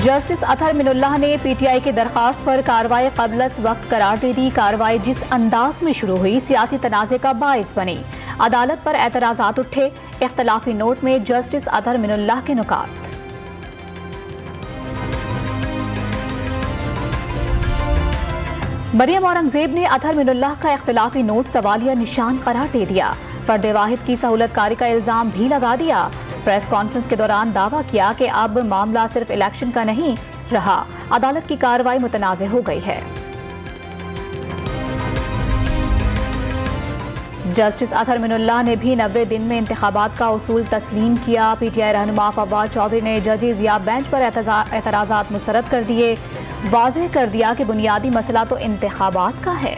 Justice Athar Minallah ने PTI की दरख्वास्त पर कार्रवाई क़ब्लस वक्त करार दे दी। कार्रवाई जिस अंदाज में शुरू हुई सियासी तनाज़े का बाइस बनी। अदालत पर एतराज़ात उठे। इख्तलाफी नोट में जस्टिस अतहर मिनुल्लाह के नुकात। मरियम औरंगजेब ने अतहर मिनुल्लाह का इख्तलाफी नोट सवालिया निशान करार दे दिया। फर्द वाहिद की सहूलतकारी का इल्जाम भी लगा दिया। प्रेस कॉन्फ्रेंस के दौरान दावा किया कि अब मामला सिर्फ इलेक्शन का नहीं रहा, अदालत की कार्रवाई मुतनाज़ हो गई है। जस्टिस अतहर मिनुल्लाह ने भी 90 दिन में इंतखाबात का उसूल तस्लीम किया। पीटीआई रहनुमा फवाद चौधरी ने जजेज या बेंच पर एतराज़ात मुस्तरद कर दिए। वाज़ेह कर दिया कि बुनियादी मसला तो इंतखाबात का है।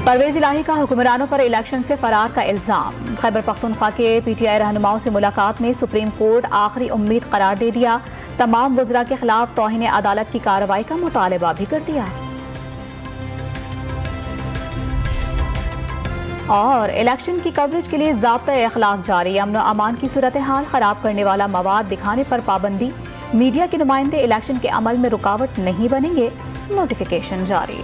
परवेज इलाही का हुक्मरानों पर इलेक्शन से फरार का इल्जाम। खैबर पख्तूनख्वा के पीटीआई रहनुमाओं से मुलाकात में सुप्रीम कोर्ट आखिरी उम्मीद करार दे दिया। तमाम वज़रा के खिलाफ तौहीन अदालत की कार्रवाई का मुतालबा भी कर दिया। और इलेक्शन की कवरेज के लिए ज़ाब्ता-ए-अखलाक जारी। अमन व अमान की सूरत हाल खराब करने वाला मवाद दिखाने पर पाबंदी। मीडिया के नुमाइंदे इलेक्शन के अमल में रुकावट नहीं बनेंगे। नोटिफिकेशन जारी।